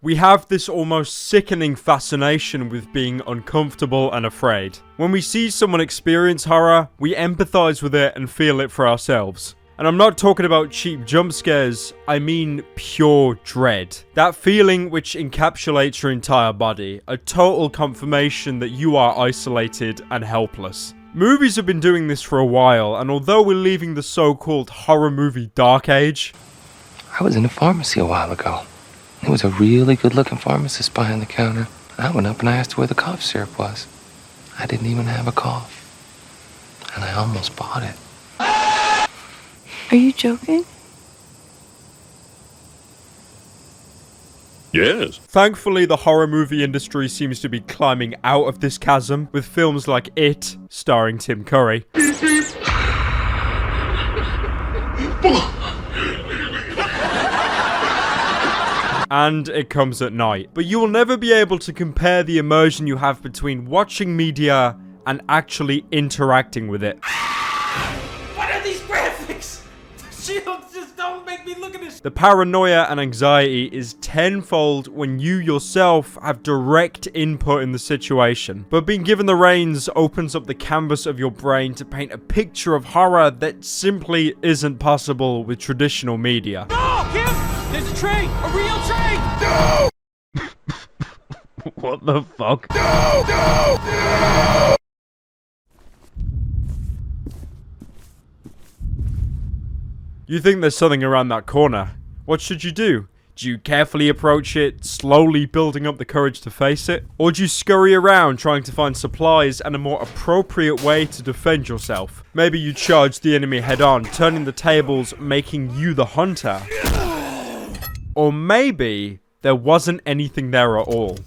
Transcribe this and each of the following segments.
We have this almost sickening fascination with being uncomfortable and afraid. When we see someone experience horror, we empathize with it and feel it for ourselves. And I'm not talking about cheap jump scares, I mean pure dread. That feeling which encapsulates your entire body, a total confirmation that you are isolated and helpless. Movies have been doing this for a while, and although we're leaving the so-called horror movie dark age... I was in a pharmacy a while ago. There was a really good-looking pharmacist behind the counter. I went up and I asked her where the cough syrup was. I didn't even have a cough. And I almost bought it. Are you joking? Yes. Thankfully, the horror movie industry seems to be climbing out of this chasm, with films like It, starring Tim Curry. And It Comes at Night. But you will never be able to compare the immersion you have between watching media and actually interacting with it. What are these graphics? Just don't make me look at this. The paranoia and anxiety is tenfold when you yourself have direct input in the situation. But being given the reins opens up the canvas of your brain to paint a picture of horror that simply isn't possible with traditional media. No, Kim! There's a train! A real train! No! What the fuck? No! No! No! You think there's something around that corner. What should you do? Do you carefully approach it, slowly building up the courage to face it? Or do you scurry around trying to find supplies and a more appropriate way to defend yourself? Maybe you charge the enemy head on, turning the tables, making you the hunter. Or maybe there wasn't anything there at all.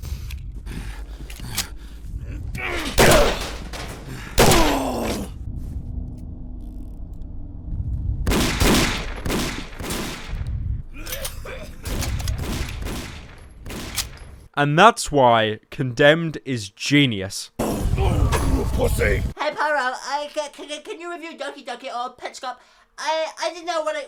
And that's why Condemned is genius. Pussy. Hey Pyro, can you review Donkey or Petscop? I didn't know what a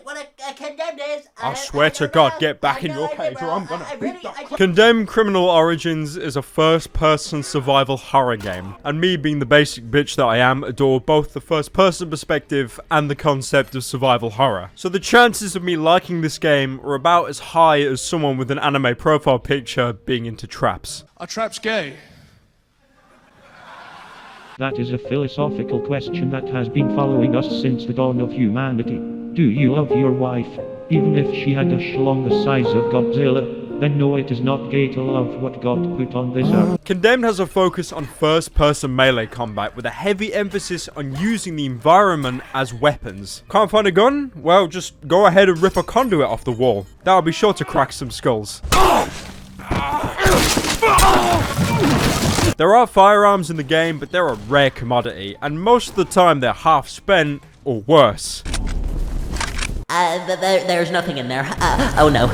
Condemned is. I swear to God, get back in your cage or I'm gonna beat the crap. Condemned Criminal Origins is a first-person survival horror game, and me being the basic bitch that I am, adore both the first-person perspective and the concept of survival horror. So the chances of me liking this game are about as high as someone with an anime profile picture being into traps. Are traps gay? That is a philosophical question that has been following us since the dawn of humanity. Do you love your wife? Even if she had a schlong the size of Godzilla, then no, it is not gay to love what God put on this earth. Condemned has a focus on first-person melee combat with a heavy emphasis on using the environment as weapons. Can't find a gun? Well, just go ahead and rip a conduit off the wall. That'll be sure to crack some skulls. There are firearms in the game, but they're a rare commodity, and most of the time they're half spent, or worse. There's nothing in there. Oh no.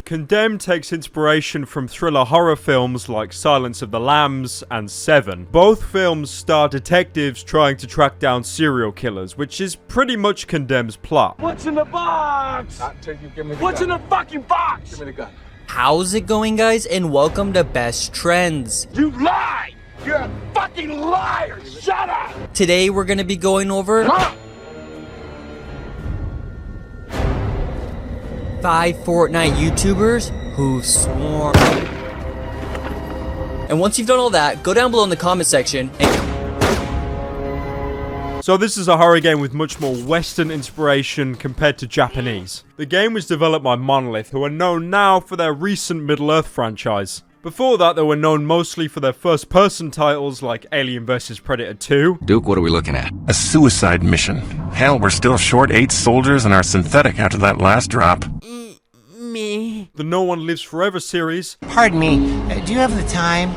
Condemned takes inspiration from thriller horror films like Silence of the Lambs and Seven. Both films star detectives trying to track down serial killers, which is pretty much Condemned's plot. What's in the box? What's in the fucking box? Give me the gun. How's it going, guys? And welcome to Best Trends. You lie! You're a fucking liar! Shut up! Today we're gonna be going over 5 Fortnite YouTubers who've sworn. And once you've done all that, go down below in the comment section and... So this is a horror game with much more Western inspiration compared to Japanese. The game was developed by Monolith, who are known now for their recent Middle-earth franchise. Before that, they were known mostly for their first-person titles like Alien vs Predator 2. Duke, what are we looking at? A suicide mission. Hell, we're still short 8 soldiers and our synthetic after that last drop. Me. The No One Lives Forever series. Pardon me, do you have the time?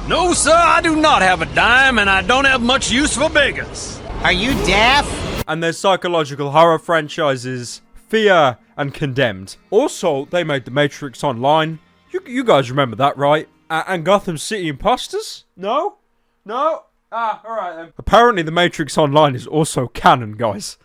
No, sir, I do not have a dime, and I don't have much use for beggars. Are you deaf? And their psychological horror franchises, Fear and Condemned. Also, they made The Matrix Online. You guys remember that, right? And Gotham City Imposters? No? No? Ah, alright then. Apparently The Matrix Online is also canon, guys.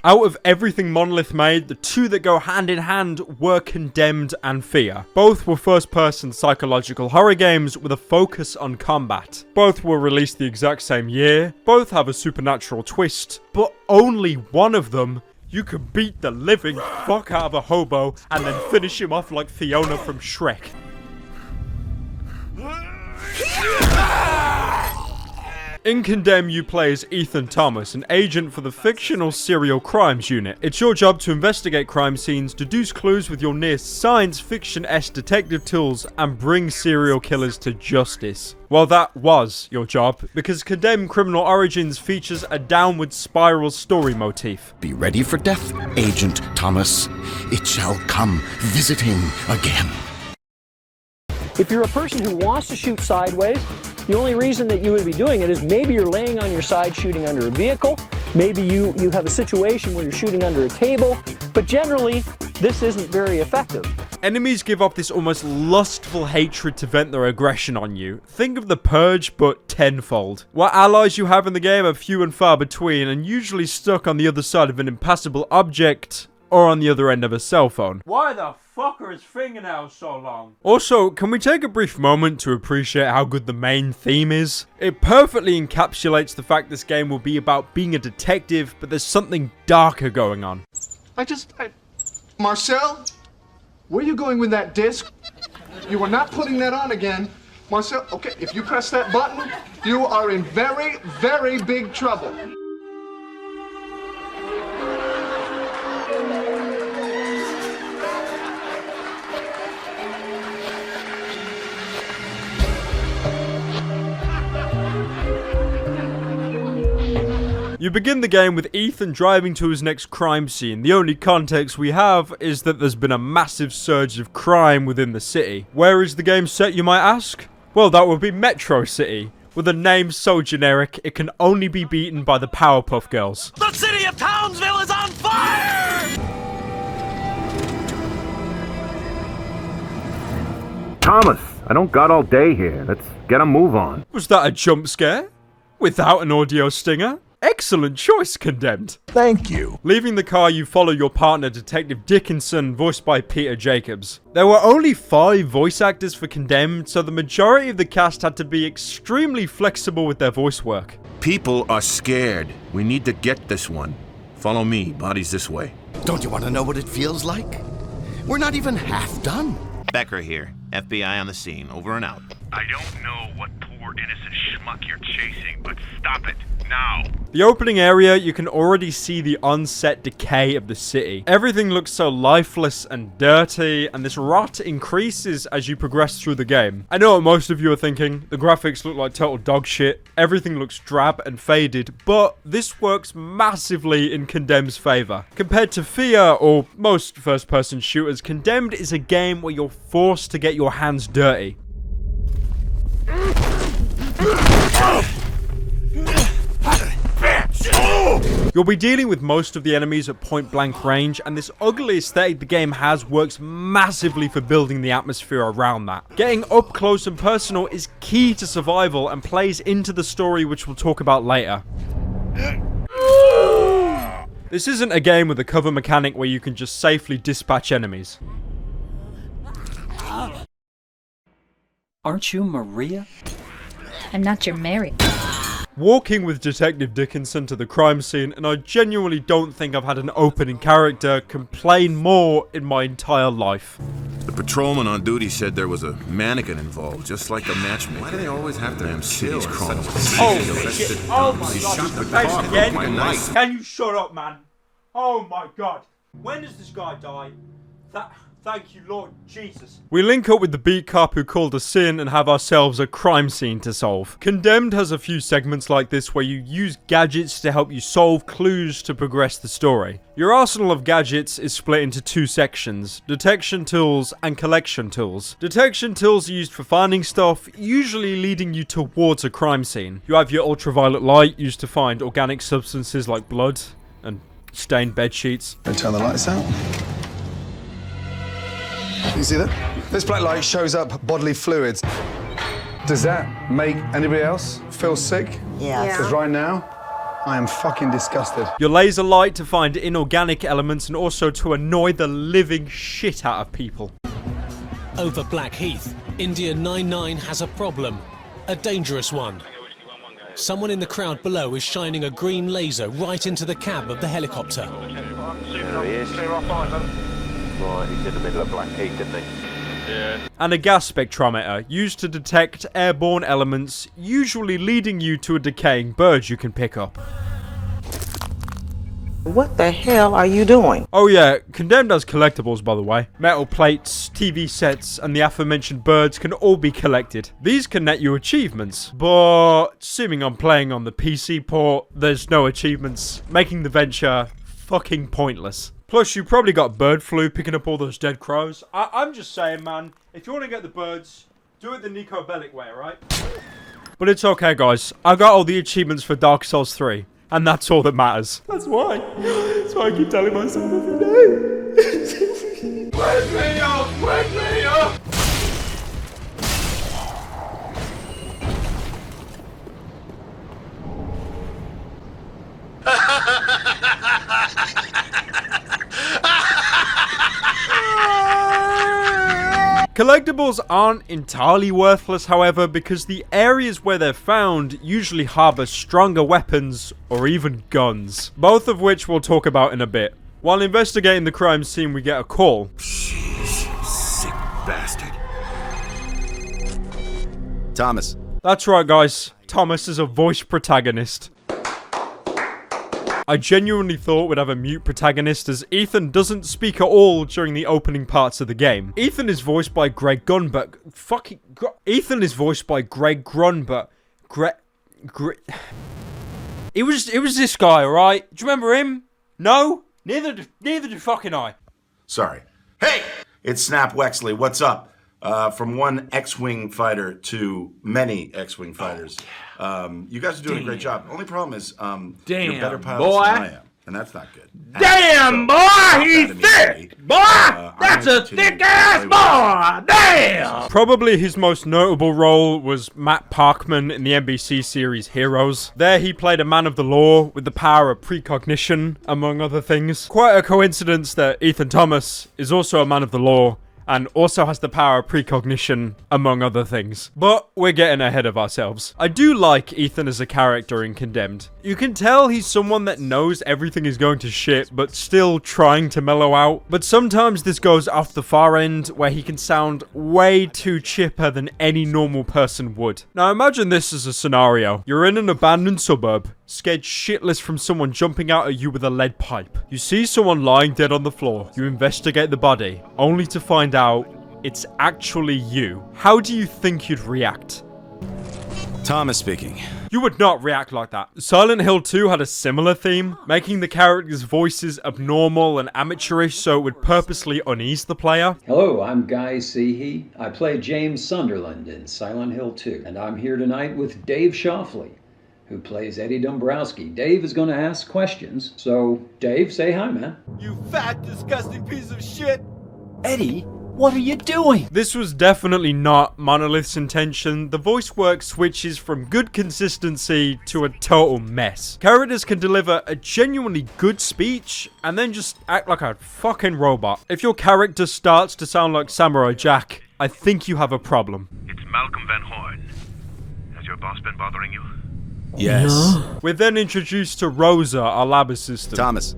Out of everything Monolith made, the two that go hand in hand were Condemned and Fear. Both were first-person psychological horror games with a focus on combat. Both were released the exact same year, both have a supernatural twist, but only one of them you can beat the living fuck out of a hobo and then finish him off like Fiona from Shrek. In Condemn, you play as Ethan Thomas, an agent for the fictional Serial Crimes Unit. It's your job to investigate crime scenes, deduce clues with your near science fiction-esque detective tools, and bring serial killers to justice. Well, that was your job, because Condemn Criminal Origins features a downward spiral story motif. Be ready for death, Agent Thomas. It shall come visiting again. If you're a person who wants to shoot sideways, the only reason that you would be doing it is maybe you're laying on your side shooting under a vehicle, maybe you have a situation where you're shooting under a table, but generally, this isn't very effective. Enemies give off this almost lustful hatred to vent their aggression on you. Think of the Purge, but tenfold. What allies you have in the game are few and far between, and usually stuck on the other side of an impassable object, or on the other end of a cell phone. Why the fuck are his fingernails so long? Also, can we take a brief moment to appreciate how good the main theme is? It perfectly encapsulates the fact this game will be about being a detective, but there's something darker going on. Marcel? Where are you going with that disc? You are not putting that on again. Marcel, okay, if you press that button, you are in very, very big trouble. You begin the game with Ethan driving to his next crime scene. The only context we have is that there's been a massive surge of crime within the city. Where is the game set, you might ask? Well, that would be Metro City, with a name so generic it can only be beaten by the Powerpuff Girls. The city of Townsville is on fire! Thomas, I don't got all day here. Let's get a move on. Was that a jump scare? Without an audio stinger? Excellent choice, Condemned. Thank you. Leaving the car, you follow your partner, Detective Dickinson, voiced by Peter Jacobs. There were only 5 voice actors for Condemned, so the majority of the cast had to be extremely flexible with their voice work. People are scared. We need to get this one. Follow me. Body's this way. Don't you want to know what it feels like? We're not even half done. Becker here. FBI on the scene. Over and out. I don't know what poor innocent schmuck you're chasing, but stop it. Now. The opening area, you can already see the on-set decay of the city. Everything looks so lifeless and dirty, and this rot increases as you progress through the game. I know what most of you are thinking. The graphics look like total dog shit. Everything looks drab and faded, but this works massively in Condemned's favor. Compared to Fear, or most first-person shooters, Condemned is a game where you're forced to get your hands dirty. You'll be dealing with most of the enemies at point blank range, and this ugly aesthetic the game has works massively for building the atmosphere around that. Getting up close and personal is key to survival and plays into the story, which we'll talk about later. This isn't a game with a cover mechanic where you can just safely dispatch enemies. Aren't you Maria? I'm not your Mary. Walking with Detective Dickinson to the crime scene, and I genuinely don't think I've had an opening character complain more in my entire life. The patrolman on duty said there was a mannequin involved, just like a matchmaker. Why do they always have to city's crawling. Oh shit! Oh my god! Thanks again. Can you shut up, man? Oh my god! When does this guy die? Thank you, Lord Jesus. We link up with the beat cop who called us in and have ourselves a crime scene to solve. Condemned has a few segments like this where you use gadgets to help you solve clues to progress the story. Your arsenal of gadgets is split into 2 sections, detection tools and collection tools. Detection tools are used for finding stuff, usually leading you towards a crime scene. You have your ultraviolet light used to find organic substances like blood and stained bed sheets. And turn the lights out. You see that? This black light shows up bodily fluids. Does that make anybody else feel sick? Yeah. Because right now, I am fucking disgusted. Your laser light to find inorganic elements and also to annoy the living shit out of people. Over Blackheath, India 99 has a problem. A dangerous one. Someone in the crowd below is shining a green laser right into the cab of the helicopter. There he is. Right, he's in the middle of Blackheath, isn't he? Yeah. And a gas spectrometer used to detect airborne elements, usually leading you to a decaying bird you can pick up. What the hell are you doing? Oh yeah, Condemned has collectibles, by the way. Metal plates, TV sets, and the aforementioned birds can all be collected. These can net you achievements, but assuming I'm playing on the PC port, there's no achievements, making the venture fucking pointless. Plus, you probably got bird flu picking up all those dead crows. I'm just saying, man, if you want to get the birds, do it the Nico Bellic way, right? But it's okay, guys. I got all the achievements for Dark Souls 3, and that's all that matters. That's why I keep telling myself every day. Wake me up! Wake me up! Collectibles aren't entirely worthless, however, because the areas where they're found usually harbour stronger weapons or even guns, both of which we'll talk about in a bit. While investigating the crime scene, we get a call. Jeez, sick bastard. Thomas. That's right, guys. Thomas is a voice protagonist. I genuinely thought we'd have a mute protagonist, as Ethan doesn't speak at all during the opening parts of the game. Ethan is voiced by Greg Grunberg. Ethan is voiced by Greg Grunberg. It was this guy, alright? Do you remember him? No? Neither do fucking I. Sorry. Hey! It's Snap Wexley. What's up? From one X-Wing fighter to many X-Wing fighters. You guys are doing a great job. Only problem is, you're better pilots than I am. And that's not good. Damn, boy! He's thick! Boy! That's a thick-ass boy! Damn! Probably his most notable role was Matt Parkman in the NBC series Heroes. There he played a man of the law with the power of precognition, among other things. Quite a coincidence that Ethan Thomas is also a man of the law, and also has the power of precognition, among other things. But we're getting ahead of ourselves. I do like Ethan as a character in Condemned. You can tell he's someone that knows everything is going to shit, but still trying to mellow out. But sometimes this goes off the far end, where he can sound way too chipper than any normal person would. Now imagine this as a scenario. You're in an abandoned suburb, scared shitless from someone jumping out at you with a lead pipe. You see someone lying dead on the floor. You investigate the body, only to find out it's actually you. How do you think you'd react? Thomas speaking. You would not react like that. Silent Hill 2 had a similar theme, making the characters' voices abnormal and amateurish so it would purposely unease the player. Hello, I'm Guy Seehee. I play James Sunderland in Silent Hill 2, and I'm here tonight with Dave Shoffley, who plays Eddie Dombrowski. Dave is going to ask questions, so Dave, say hi, man. You fat, disgusting piece of shit! Eddie, what are you doing? This was definitely not Monolith's intention. The voice work switches from good consistency to a total mess. Characters can deliver a genuinely good speech and then just act like a fucking robot. If your character starts to sound like Samurai Jack, I think you have a problem. It's Malcolm Van Horn. Has your boss been bothering you? Yes. We're then introduced to Rosa, our lab assistant. Thomas.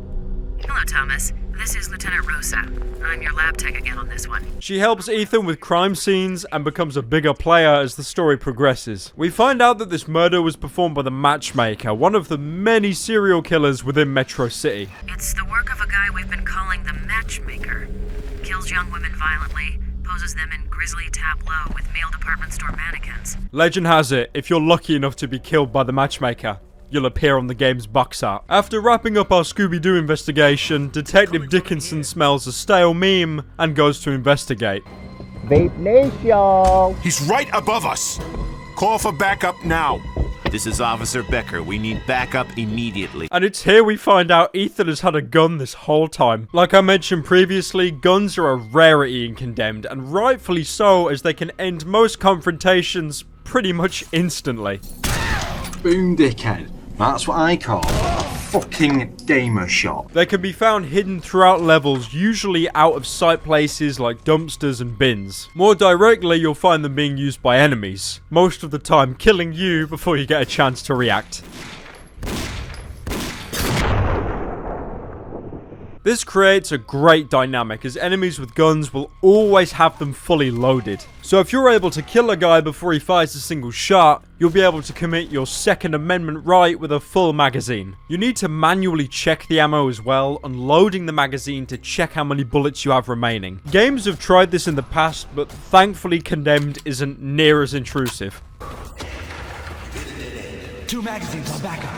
Hello, Thomas. This is Lieutenant Rosa. I'm your lab tech again on this one. She helps Ethan with crime scenes and becomes a bigger player as the story progresses. We find out that this murder was performed by the Matchmaker, one of the many serial killers within Metro City. It's the work of a guy we've been calling the Matchmaker. Kills young women violently, poses them in grisly tableau with male department store mannequins. Legend has it, if you're lucky enough to be killed by the Matchmaker, you'll appear on the game's box art. After wrapping up our Scooby-Doo investigation, Detective Dickinson smells a stale meme and goes to investigate. Vape Nation! He's right above us! Call for backup now! This is Officer Becker. We need backup immediately. And it's here we find out Ethan has had a gun this whole time. Like I mentioned previously, guns are a rarity in Condemned, and rightfully so, as they can end most confrontations pretty much instantly. Boom, dickhead. That's what I call a fucking gamer shop. They can be found hidden throughout levels, usually out of sight places like dumpsters and bins. More directly, you'll find them being used by enemies, most of the time killing you before you get a chance to react. This creates a great dynamic, as enemies with guns will always have them fully loaded. So if you're able to kill a guy before he fires a single shot, you'll be able to commit your Second Amendment right with a full magazine. You need to manually check the ammo as well, unloading the magazine to check how many bullets you have remaining. Games have tried this in the past, but thankfully Condemned isn't near as intrusive. 2 magazines on backup.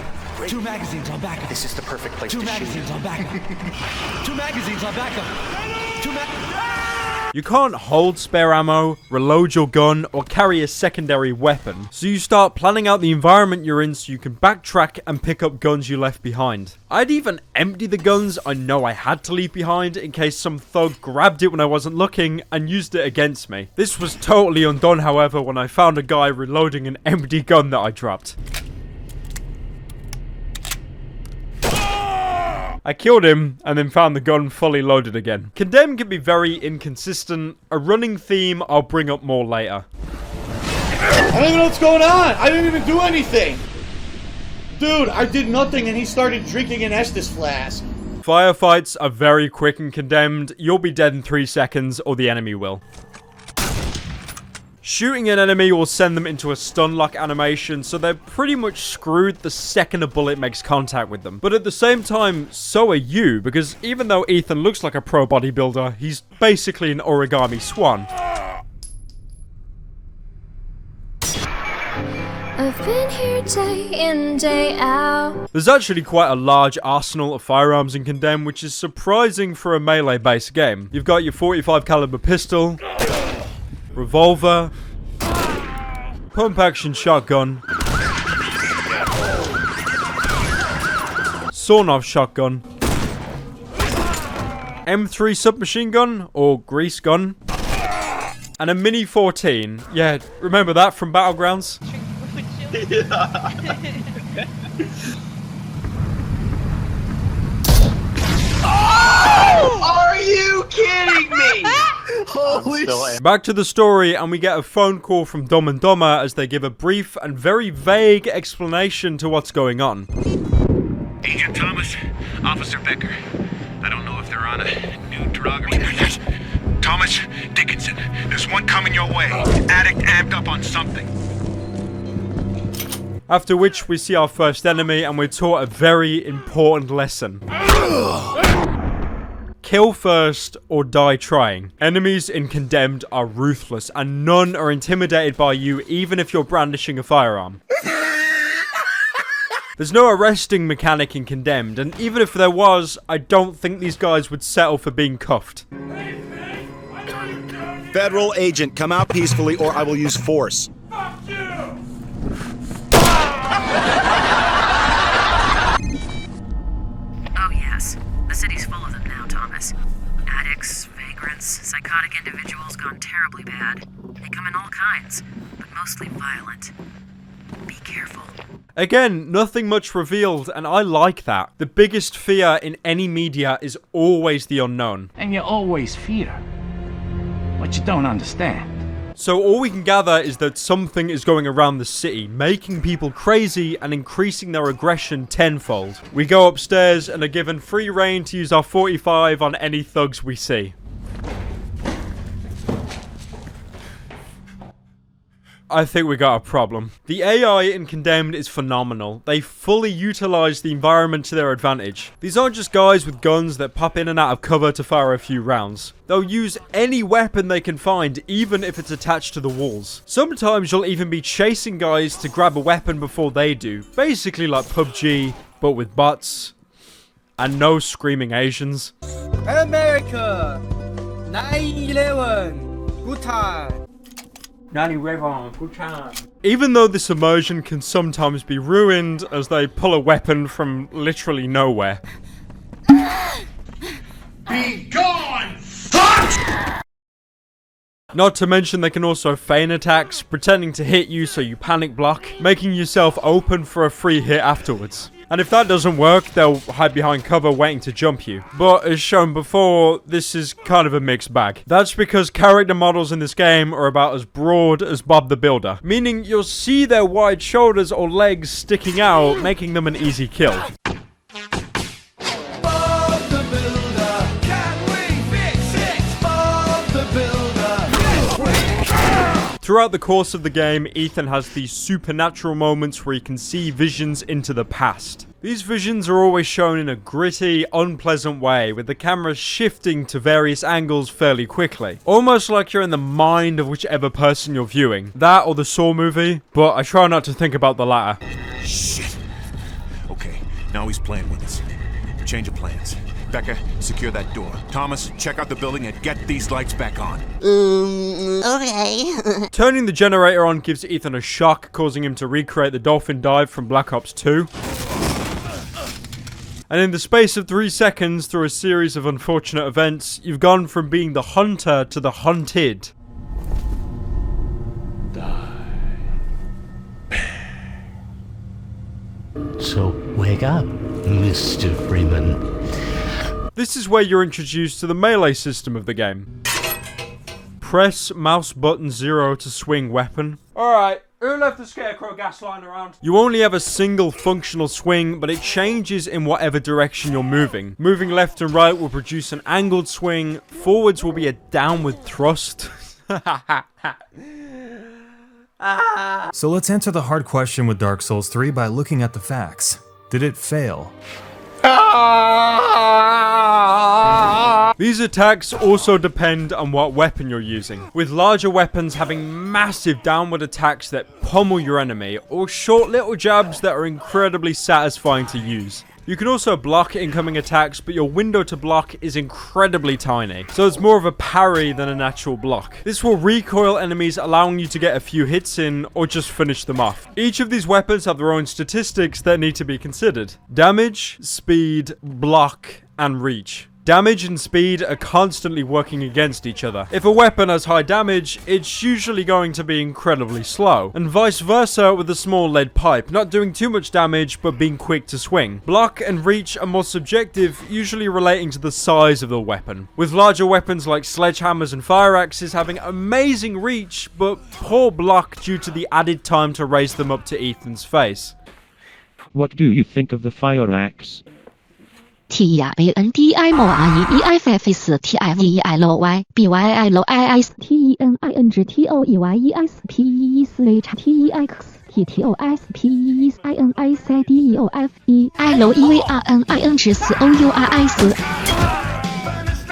2 magazines on backup. This is the perfect place to 2 magazines on backup. 2 magazines on backup. 2 You can't hold spare ammo, reload your gun, or carry a secondary weapon, so you start planning out the environment you're in so you can backtrack and pick up guns you left behind. I'd even empty the guns I know I had to leave behind in case some thug grabbed it when I wasn't looking and used it against me. This was totally undone, however, when I found a guy reloading an empty gun that I dropped. I killed him, and then found the gun fully loaded again. Condemned can be very inconsistent, a running theme I'll bring up more later. I don't even know what's going on! I didn't even do anything! Dude, I did nothing and he started drinking an Estes flask. Firefights are very quick in Condemned. You'll be dead in 3 seconds, or the enemy will. Shooting an enemy will send them into a stun lock animation, so they're pretty much screwed the second a bullet makes contact with them. But at the same time, so are you, because even though Ethan looks like a pro bodybuilder, he's basically an origami swan. I've been here day in, day out. There's actually quite a large arsenal of firearms in Condemned, which is surprising for a melee-based game. You've got your .45 caliber pistol, revolver, pump-action shotgun, sawn-off shotgun, M3 submachine gun, or grease gun, and a Mini 14. Yeah, remember that from Battlegrounds? Oh! Are you kidding me? Holy shit. Back to the story, and we get a phone call from Dumb and Dumber as they give a brief and very vague explanation to what's going on. Agent Thomas, Officer Becker. I don't know if they're on a new drug or... Thomas Dickinson, there's one coming your way. Addict amped up on something. After which, we see our first enemy, and we're taught a very important lesson. Kill first or die trying. Enemies in Condemned are ruthless, and none are intimidated by you even if you're brandishing a firearm. There's no arresting mechanic in Condemned, and even if there was, I don't think these guys would settle for being cuffed. Federal agent, come out peacefully or I will use force. Oh yes, the city's full of them now, Thomas. Addicts, vagrants, psychotic individuals gone terribly bad. They come in all kinds, but mostly violent. Be careful. Again, nothing much revealed, and I like that. The biggest fear in any media is always the unknown. And you always fear what you don't understand. So all we can gather is that something is going around the city, making people crazy and increasing their aggression tenfold. We go upstairs and are given free rein to use our .45 on any thugs we see. I think we got a problem. The AI in Condemned is phenomenal. They fully utilize the environment to their advantage. These aren't just guys with guns that pop in and out of cover to fire a few rounds. They'll use any weapon they can find, even if it's attached to the walls. Sometimes you'll even be chasing guys to grab a weapon before they do. Basically like PUBG, but with bots. And no screaming Asians. America! 9/11! Good time! Even though this immersion can sometimes be ruined as they pull a weapon from literally nowhere. Be gone, fuck! Not to mention they can also feign attacks, pretending to hit you so you panic block, making yourself open for a free hit afterwards. And if that doesn't work, they'll hide behind cover waiting to jump you. But as shown before, this is kind of a mixed bag. That's because character models in this game are about as broad as Bob the Builder, meaning you'll see their wide shoulders or legs sticking out, making them an easy kill. Throughout the course of the game, Ethan has these supernatural moments where he can see visions into the past. These visions are always shown in a gritty, unpleasant way, with the camera shifting to various angles fairly quickly. Almost like you're in the mind of whichever person you're viewing. That or the Saw movie, but I try not to think about the latter. Shit. Okay, now he's playing with us. Change of plans. Becca, secure that door. Thomas, check out the building and get these lights back on. Okay. Turning the generator on gives Ethan a shock, causing him to recreate the dolphin dive from Black Ops 2. And in the space of 3 seconds, through a series of unfortunate events, you've gone from being the hunter to the hunted. So wake up, Mr. Freeman. This is where you're introduced to the melee system of the game. Press mouse button 0 to swing weapon. Alright, who left the scarecrow gas line around? You only have a single functional swing, but it changes in whatever direction you're moving. Moving left and right will produce an angled swing, forwards will be a downward thrust. So let's answer the hard question with Dark Souls 3 by looking at the facts. Did it fail? These attacks also depend on what weapon you're using, with larger weapons having massive downward attacks that pummel your enemy, or short little jabs that are incredibly satisfying to use. You can also block incoming attacks, but your window to block is incredibly tiny, so it's more of a parry than an actual block. This will recoil enemies, allowing you to get a few hits in, or just finish them off. Each of these weapons have their own statistics that need to be considered. Damage, speed, block, and reach. Damage and speed are constantly working against each other. If a weapon has high damage, it's usually going to be incredibly slow, and vice versa with a small lead pipe, not doing too much damage but being quick to swing. Block and reach are more subjective, usually relating to the size of the weapon, with larger weapons like sledgehammers and fire axes having amazing reach but poor block due to the added time to raise them up to Ethan's face. What do you think of the fire axe?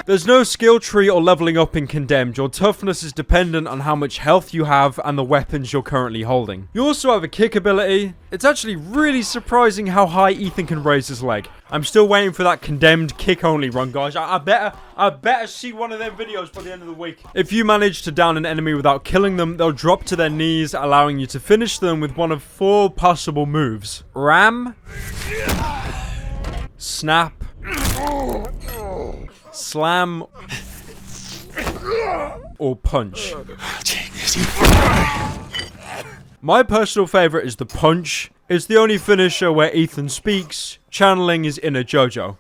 There's no skill tree or leveling up in Condemned. Your toughness is dependent on how much health you have and the weapons you're currently holding. You also have a kick ability. It's actually really surprising how high Ethan can raise his leg. I'm still waiting for that Condemned kick only run, guys. I better see one of them videos by the end of the week. If you manage to down an enemy without killing them, they'll drop to their knees, allowing you to finish them with one of 4 possible moves. Ram, snap, slam, or punch. My personal favorite is the punch. It's the only finisher where Ethan speaks, channeling his inner JoJo.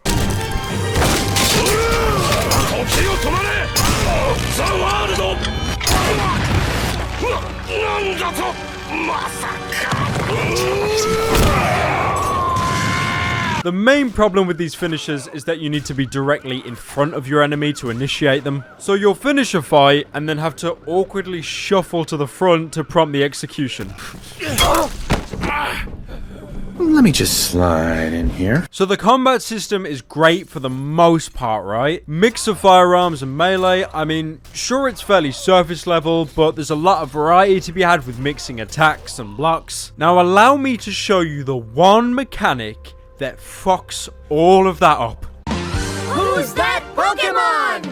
The main problem with these finishers is that you need to be directly in front of your enemy to initiate them. So you'll finish a fight and then have to awkwardly shuffle to the front to prompt the execution. Let me just slide in here. So the combat system is great for the most part, right? Mix of firearms and melee. I mean, sure, it's fairly surface level, but there's a lot of variety to be had with mixing attacks and blocks. Now allow me to show you the one mechanic that fucks all of that up. Who's that Pokemon?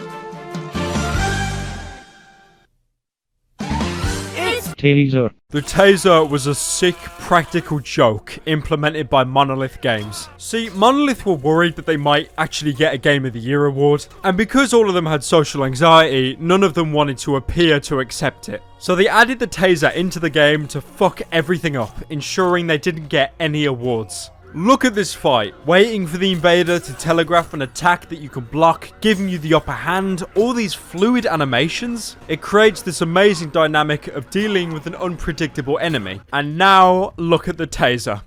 taser. The taser was a sick practical joke implemented by Monolith Games. See, Monolith were worried that they might actually get a Game of the Year award, and because all of them had social anxiety, none of them wanted to appear to accept it. So they added the taser into the game to fuck everything up, ensuring they didn't get any awards. Look at this fight, waiting for the invader to telegraph an attack that you can block, giving you the upper hand, all these fluid animations. It creates this amazing dynamic of dealing with an unpredictable enemy. And now, look at the taser.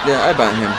Yeah, I ban him.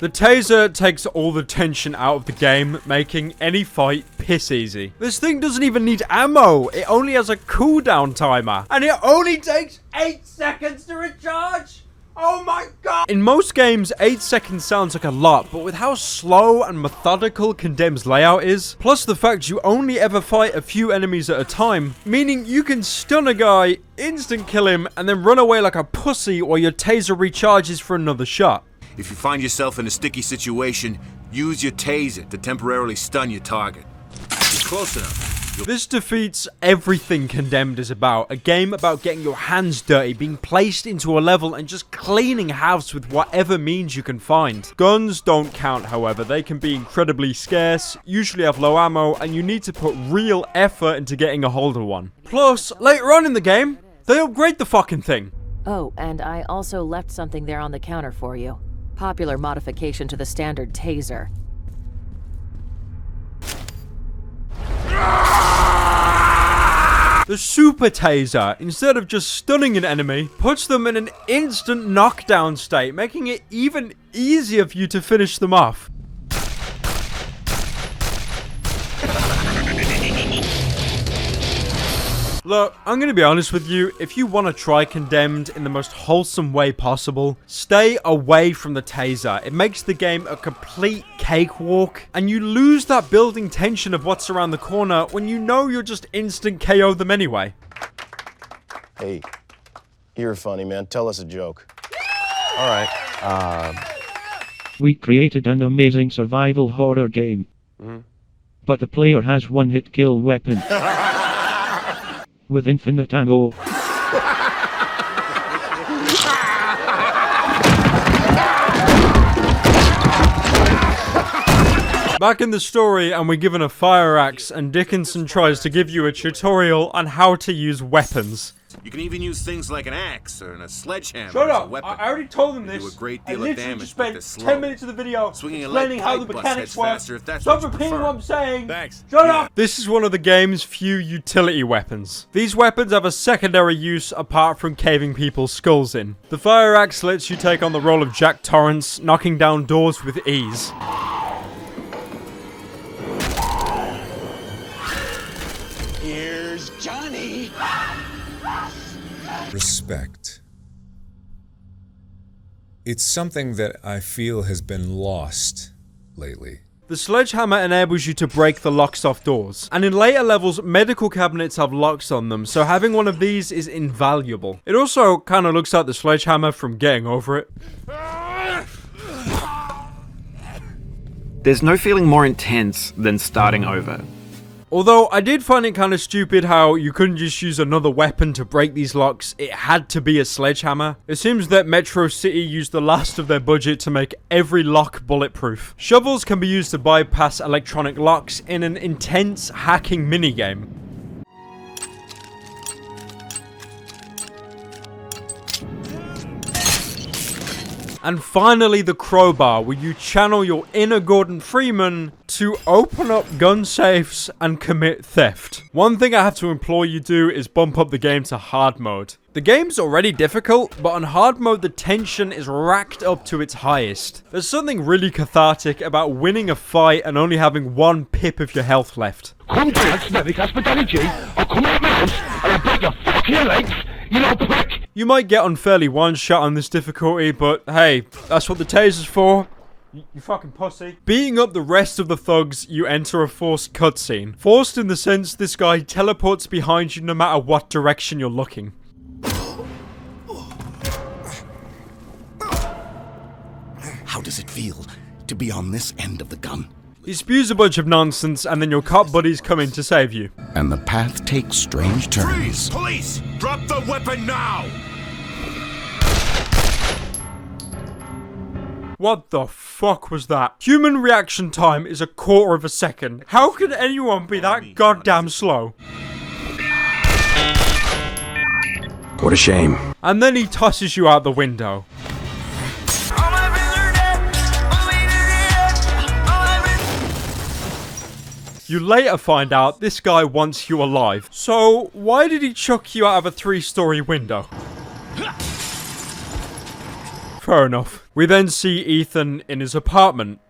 The taser takes all the tension out of the game, making any fight piss easy. This thing doesn't even need ammo. It only has a cooldown timer. And it only takes 8 seconds to recharge. Oh my god. In most games, 8 seconds sounds like a lot, but with how slow and methodical Condemned's layout is, plus the fact you only ever fight a few enemies at a time, meaning you can stun a guy, instant kill him, and then run away like a pussy while your taser recharges for another shot. If you find yourself in a sticky situation, use your taser to temporarily stun your target. If you're close enough. This defeats everything Condemned is about. A game about getting your hands dirty, being placed into a level and just cleaning house with whatever means you can find. Guns don't count, however. They can be incredibly scarce, usually have low ammo, and you need to put real effort into getting a hold of one. Plus, later on in the game, they upgrade the fucking thing. Oh, and I also left something there on the counter for you. Popular modification to the standard taser. The super taser, instead of just stunning an enemy, puts them in an instant knockdown state, making it even easier for you to finish them off. Look, I'm going to be honest with you, if you want to try Condemned in the most wholesome way possible, stay away from the taser. It makes the game a complete cakewalk, and you lose that building tension of what's around the corner when you know you'll just instant KO them anyway. Hey, you're funny, man. Tell us a joke. All right. We created an amazing survival horror game. But the player has one-hit kill weapon. With infinite ammo. Back in the story, and we're given a fire axe, and Dickinson tries to give you a tutorial on how to use weapons. You can even use things like an axe or a sledgehammer Shut as up! a weapon. I already told them They this. do a great I deal of literally damage, just but they're spent slow. 10 minutes of the video Swinging a explaining lead how the pipe busts mechanics heads work. faster if that's Stop what you repeating prefer. what I'm saying. Thanks. Shut up! This is one of the game's few utility weapons. These weapons have a secondary use apart from caving people's skulls in. The fire axe lets you take on the role of Jack Torrance, knocking down doors with ease. Here's Johnny. Respect. It's something that I feel has been lost lately. The sledgehammer enables you to break the locks off doors, and in later levels, medical cabinets have locks on them, so having one of these is invaluable. It also kind of looks like the sledgehammer from Getting Over It. There's no feeling more intense than starting over. Although, I did find it kind of stupid how you couldn't just use another weapon to break these locks, it had to be a sledgehammer. It seems that Metro City used the last of their budget to make every lock bulletproof. Shovels can be used to bypass electronic locks in an intense hacking minigame. And finally, the crowbar, where you channel your inner Gordon Freeman to open up gun safes and commit theft. One thing I have to implore you do is bump up the game to hard mode. The game's already difficult, but on hard mode the tension is racked up to its highest. There's something really cathartic about winning a fight and only having one pip of your health left. Come down, Snevik Hospitality. I'll come out my house and I'll break your fucking legs. You know, prick! You might get unfairly one shot on this difficulty, but hey, that's what the taser's for. You fucking pussy. Beating up the rest of the thugs, you enter a forced cutscene. Forced in the sense this guy teleports behind you no matter what direction you're looking. How does it feel to be on this end of the gun? He spews a bunch of nonsense, and then your cop buddies come in to save you. And the path takes strange turns. Freeze! Police! Drop the weapon now! What the fuck was that? Human reaction time is 1/4 of a second. How could anyone be that goddamn slow? What a shame. And then he tosses you out the window. You later find out this guy wants you alive. So, why did he chuck you out of a 3-story window? Fair enough. We then see Ethan in his apartment.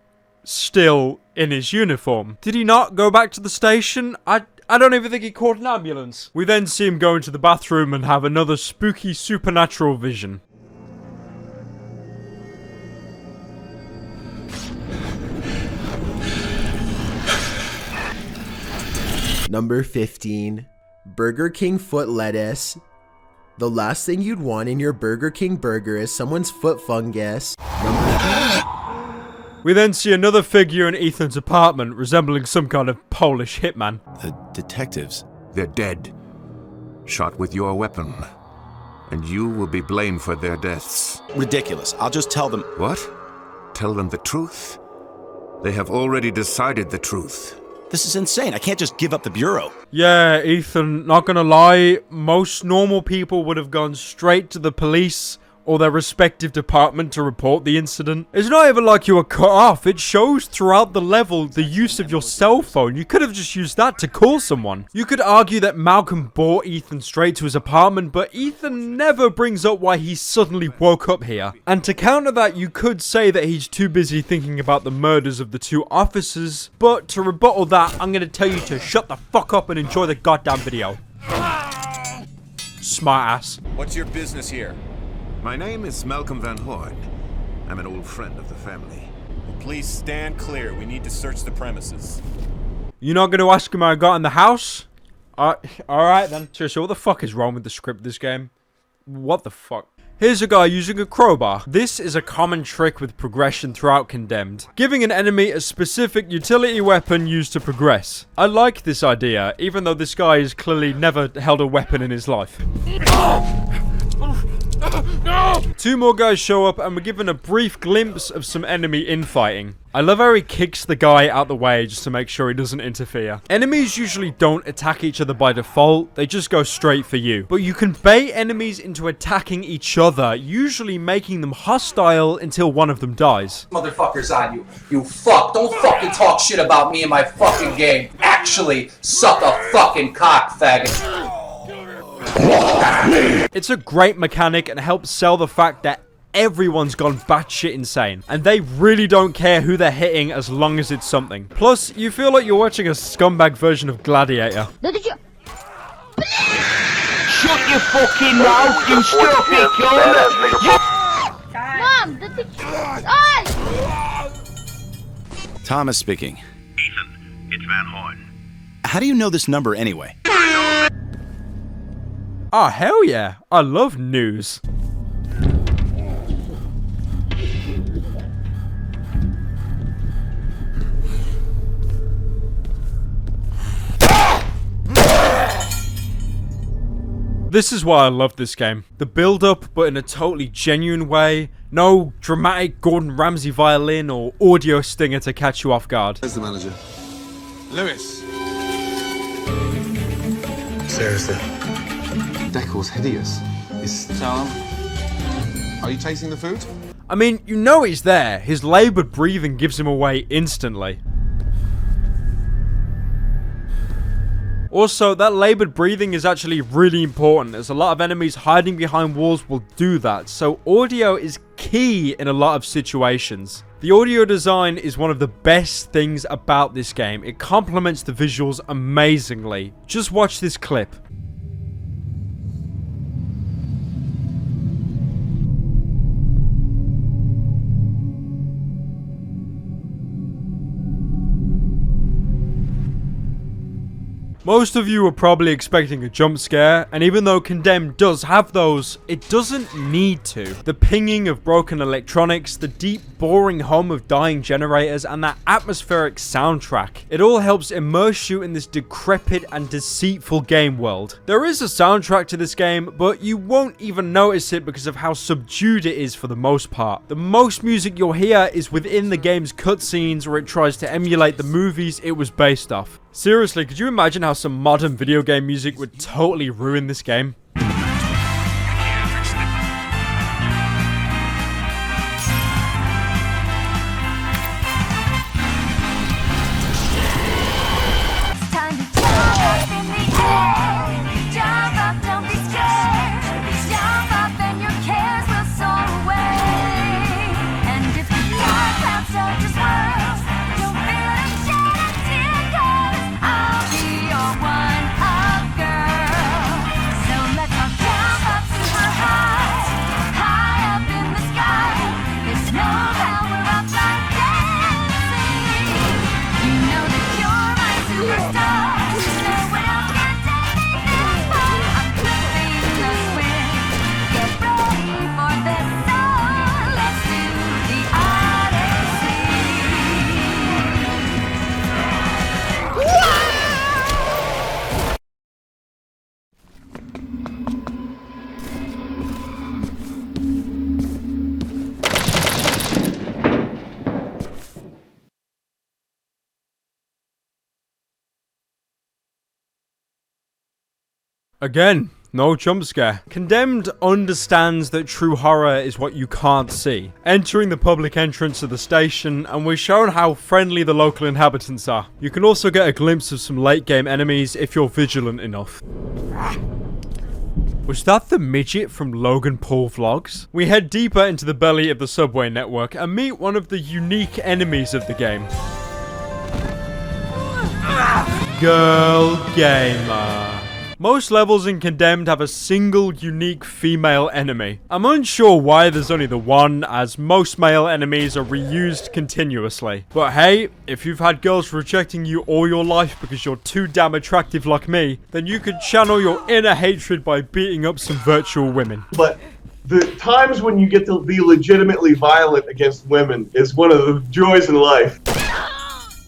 Still in his uniform. Did he not go back to the station? I don't even think he called an ambulance. We then see him go into the bathroom and have another spooky supernatural vision. Number 15, Burger King foot lettuce. The last thing you'd want in your Burger King burger is someone's foot fungus. We then see another figure in Ethan's apartment resembling some kind of Polish hitman. The detectives. They're dead. Shot with your weapon. And you will be blamed for their deaths. Ridiculous. I'll just tell them. What? Tell them the truth? They have already decided the truth. This is insane. I can't just give up the bureau. Yeah, Ethan, not gonna lie, most normal people would have gone straight to the police or their respective department to report the incident. It's not even like you were cut off. It shows throughout the level the use of your cell phone. You could have just used that to call someone. You could argue that Malcolm brought Ethan straight to his apartment, but Ethan never brings up why he suddenly woke up here. And to counter that, you could say that he's too busy thinking about the murders of the 2 officers. But to rebuttal that, I'm gonna tell you to shut the fuck up and enjoy the goddamn video. Smart ass. What's your business here? My name is Malcolm Van Horn. I'm an old friend of the family. Please stand clear. We need to search the premises. You're not going to ask him how I got in the house? Alright then. Seriously, what the fuck is wrong with the script of this game? What the fuck? Here's a guy using a crowbar. This is a common trick with progression throughout Condemned, giving an enemy a specific utility weapon used to progress. I like this idea, even though this guy has clearly never held a weapon in his life. No! 2 more guys show up and we're given a brief glimpse of some enemy infighting. I love how he kicks the guy out the way just to make sure he doesn't interfere. Enemies usually don't attack each other by default, they just go straight for you. But you can bait enemies into attacking each other, usually making them hostile until one of them dies. Motherfuckers on you. You fuck. Don't fucking talk shit about me and my fucking game. Actually, suck a fucking cock, faggot. It's a great mechanic and helps sell the fact that everyone's gone batshit insane. And they really don't care who they're hitting as long as it's something. Plus, you feel like you're watching a scumbag version of Gladiator. Shut your fucking mouth, you stupid cunt! Mom, Thomas speaking. Ethan, it's Van Horn. How do you know this number anyway? Oh, hell yeah. I love news. This is why I love this game. The build-up, but in a totally genuine way. No dramatic Gordon Ramsay violin or audio stinger to catch you off guard. Where's the manager? Lewis. Seriously. Decor's hideous. Tell him. Are you tasting the food? I mean, you know he's there. His laboured breathing gives him away instantly. Also, that laboured breathing is actually really important, as a lot of enemies hiding behind walls will do that, so audio is key in a lot of situations. The audio design is one of the best things about this game. It complements the visuals amazingly. Just watch this clip. Most of you are probably expecting a jump scare, and even though Condemned does have those, it doesn't need to. The pinging of broken electronics, the deep boring hum of dying generators, and that atmospheric soundtrack, it all helps immerse you in this decrepit and deceitful game world. There is a soundtrack to this game, but you won't even notice it because of how subdued it is for the most part. The most music you'll hear is within the game's cutscenes where it tries to emulate the movies it was based off. Seriously, could you imagine how some modern video game music would totally ruin this game? Again, no jump scare. Condemned understands that true horror is what you can't see. Entering the public entrance of the station, and we're shown how friendly the local inhabitants are. You can also get a glimpse of some late game enemies if you're vigilant enough. Was that the midget from Logan Paul Vlogs? We head deeper into the belly of the subway network and meet one of the unique enemies of the game. Girl Gamer. Most levels in Condemned have a single unique female enemy. I'm unsure why there's only the one, as most male enemies are reused continuously. But hey, if you've had girls rejecting you all your life because you're too damn attractive like me, then you could channel your inner hatred by beating up some virtual women. But the times when you get to be legitimately violent against women is one of the joys in life.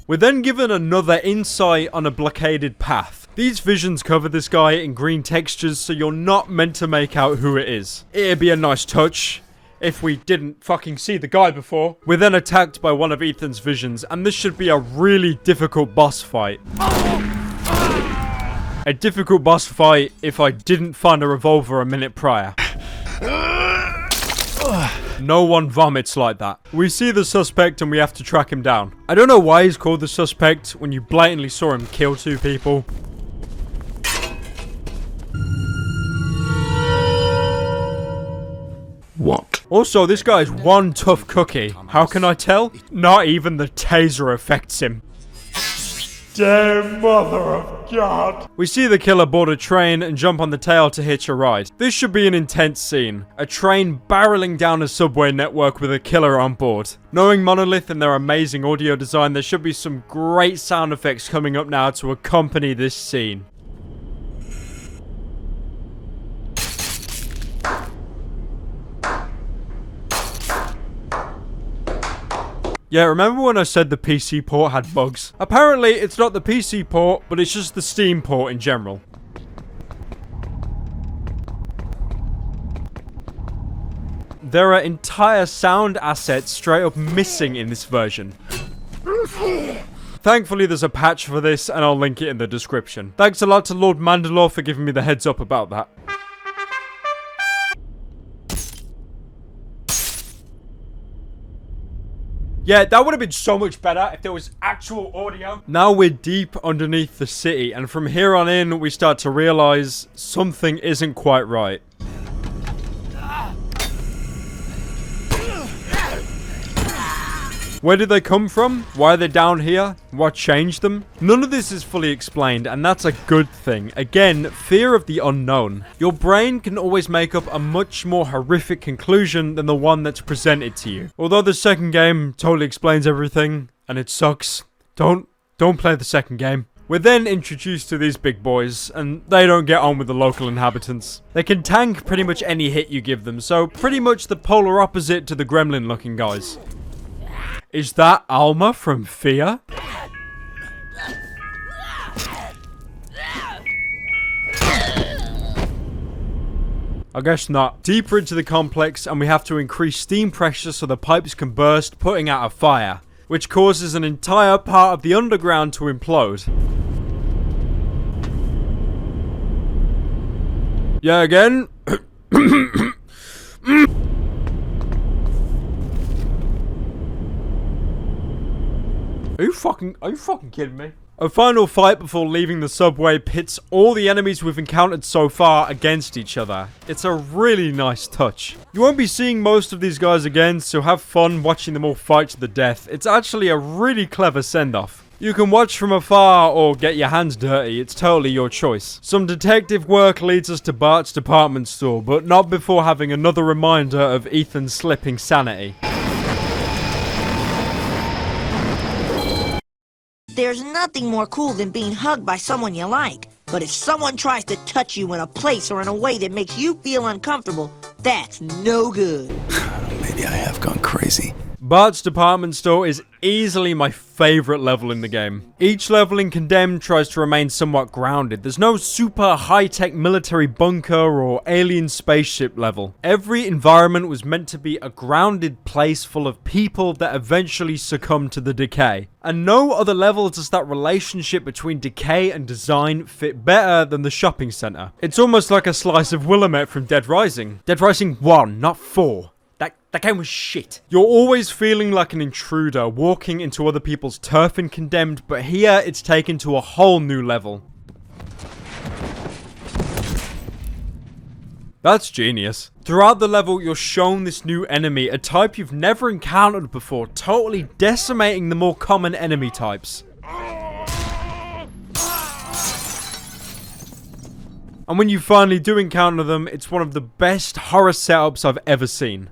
We're then given another insight on a blockaded path. These visions cover this guy in green textures, so you're not meant to make out who it is. It'd be a nice touch if we didn't fucking see the guy before. We're then attacked by one of Ethan's visions, and this should be a really difficult boss fight. A difficult boss fight if I didn't find a revolver a minute prior. No one vomits like that. We see the suspect and we have to track him down. I don't know why he's called the suspect when you blatantly saw him kill 2 people. What? Also, this guy's one tough cookie. How can I tell? Not even the taser affects him. Damn mother of God. We see the killer board a train and jump on the tail to hitch a ride. This should be an intense scene. A train barreling down a subway network with a killer on board. Knowing Monolith and their amazing audio design, there should be some great sound effects coming up now to accompany this scene. Yeah, remember when I said the PC port had bugs? Apparently, it's not the PC port, but it's just the Steam port in general. There are entire sound assets straight up missing in this version. Thankfully, there's a patch for this, and I'll link it in the description. Thanks a lot to Lord Mandalore for giving me the heads up about that. Yeah, that would have been so much better if there was actual audio. Now we're deep underneath the city, and from here on in, we start to realize something isn't quite right. Where did they come from? Why are they down here? What changed them? None of this is fully explained, and that's a good thing. Again, fear of the unknown. Your brain can always make up a much more horrific conclusion than the one that's presented to you. Although the second game totally explains everything, and it sucks, don't play the second game. We're then introduced to these big boys, and they don't get on with the local inhabitants. They can tank pretty much any hit you give them, so pretty much the polar opposite to the gremlin looking guys. Is that Alma from Fear? I guess not. Deeper into the complex, and we have to increase steam pressure so the pipes can burst, putting out a fire, which causes an entire part of the underground to implode. Yeah, again. Are you fucking kidding me? A final fight before leaving the subway pits all the enemies we've encountered so far against each other. It's a really nice touch. You won't be seeing most of these guys again, so have fun watching them all fight to the death. It's actually a really clever send-off. You can watch from afar or get your hands dirty, it's totally your choice. Some detective work leads us to Bart's department store, but not before having another reminder of Ethan's slipping sanity. There's nothing more cool than being hugged by someone you like. But if someone tries to touch you in a place or in a way that makes you feel uncomfortable, that's no good. Maybe I have gone crazy. Bart's department store is easily my favorite level in the game. Each level in Condemned tries to remain somewhat grounded. There's no super high-tech military bunker or alien spaceship level. Every environment was meant to be a grounded place full of people that eventually succumb to the decay. And no other level does that relationship between decay and design fit better than the shopping center. It's almost like a slice of Willamette from Dead Rising. Dead Rising 1, not 4. That game was shit. You're always feeling like an intruder walking into other people's turf in Condemned, but here it's taken to a whole new level. That's genius. Throughout the level, you're shown this new enemy, a type you've never encountered before, totally decimating the more common enemy types. And when you finally do encounter them, it's one of the best horror setups I've ever seen.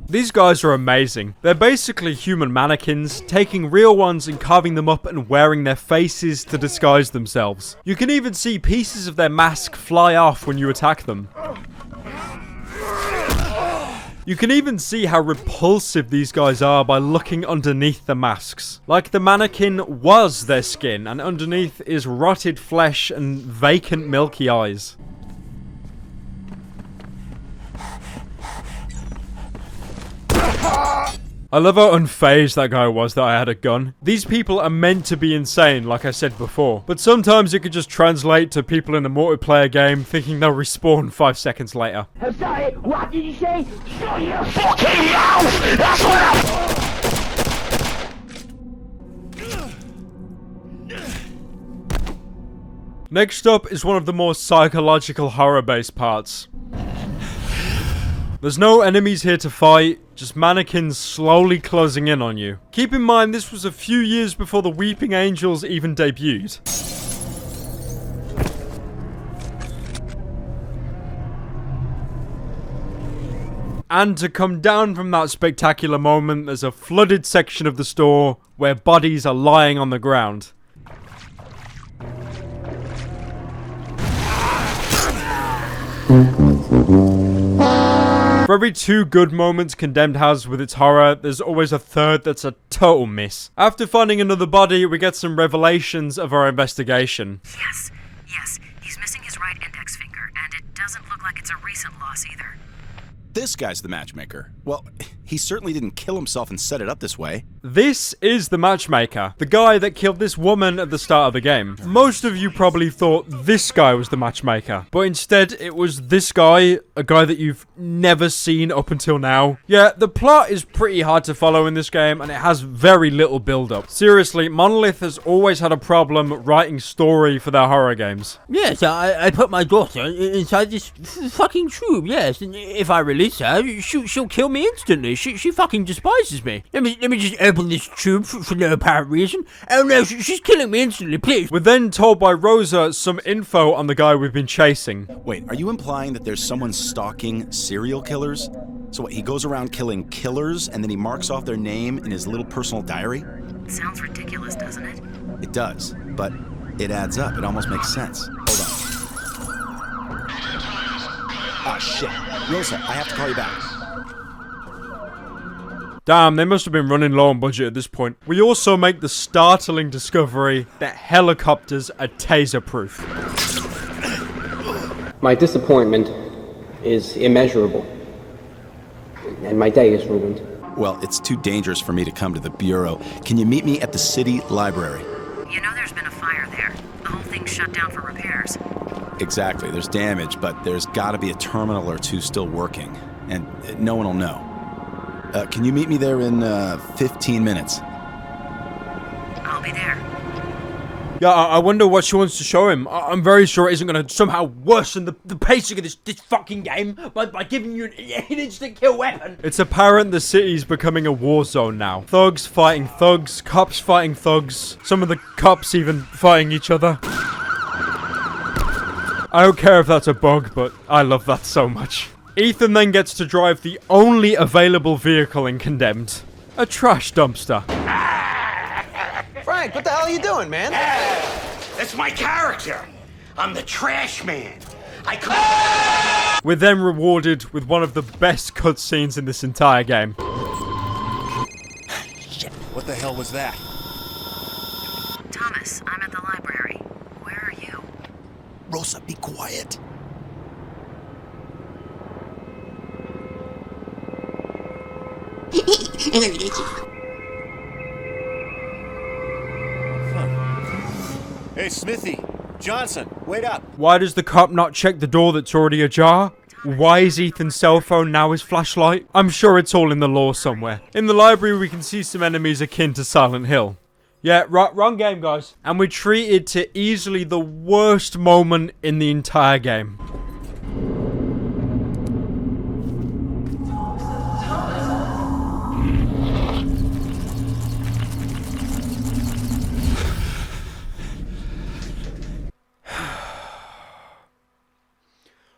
These guys are amazing. They're basically human mannequins, taking real ones and carving them up and wearing their faces to disguise themselves. You can even see pieces of their mask fly off when you attack them. You can even see how repulsive these guys are by looking underneath the masks. Like the mannequin was their skin, and underneath is rotted flesh and vacant milky eyes. I love how unfazed that guy was that I had a gun. These people are meant to be insane, like I said before. But sometimes it could just translate to people in a multiplayer game thinking they'll respawn 5 seconds later. I'm sorry, what did you say? Shut your fucking mouth! That's what Next up is one of the more psychological horror-based parts. There's no enemies here to fight, just mannequins slowly closing in on you. Keep in mind this was a few years before the Weeping Angels even debuted. And to come down from that spectacular moment, there's a flooded section of the store where bodies are lying on the ground. For every 2 good moments Condemned has with its horror, there's always a third that's a total miss. After finding another body, we get some revelations of our investigation. Yes, he's missing his right index finger, and it doesn't look like it's a recent loss either. This guy's the matchmaker. Well, he certainly didn't kill himself and set it up this way. This is the matchmaker, the guy that killed this woman at the start of the game. Most of you probably thought this guy was the matchmaker, but instead it was this guy, a guy that you've never seen up until now. Yeah, the plot is pretty hard to follow in this game, and it has very little build-up. Seriously, Monolith has always had a problem writing story for their horror games. Yes, I put my daughter inside this fucking tube, yes, and if I release her, she'll kill me instantly. me. She fucking despises me. Let me just open this tube for no apparent reason. Oh no, she's killing me instantly, please. We're then told by Rosa some info on the guy we've been chasing. Wait, are you implying that there's someone stalking serial killers? So what, he goes around killing killers and then he marks off their name in his little personal diary? Sounds ridiculous, doesn't it? It does, but it adds up. It almost makes sense. Hold on. Ah, shit. Rosa, I have to call you back. Damn, they must have been running low on budget at this point. We also make the startling discovery that helicopters are taser-proof. My disappointment is immeasurable, and my day is ruined. Well, it's too dangerous for me to come to the Bureau. Can you meet me at the city library? You know there's been a fire there. The whole thing's shut down for repairs. Exactly. There's damage, but there's gotta be a terminal or two still working. And no one will know. Can you meet me there in 15 minutes? I'll be there. Yeah, I wonder what she wants to show him. I'm very sure it isn't going to somehow worsen the pacing of this fucking game by giving you an instant kill weapon. It's apparent the city's becoming a war zone now. Thugs fighting thugs, cops fighting thugs, some of the cops even fighting each other. I don't care if that's a bug, but I love that so much. Ethan then gets to drive the only available vehicle in Condemned, a trash dumpster. Frank, what the hell are you doing, man? That's my character. I'm the trash man. We're then rewarded with one of the best cutscenes in this entire game. Shit, what the hell was that? Thomas, I'm at the library. Where are you? Rosa, be quiet. Hey, Smithy. Johnson, wait up. Why does the cop not check the door that's already ajar? Why is Ethan's cell phone now his flashlight? I'm sure it's all in the lore somewhere. In the library, we can see some enemies akin to Silent Hill. Yeah, wrong game, guys. And we're treated to easily the worst moment in the entire game.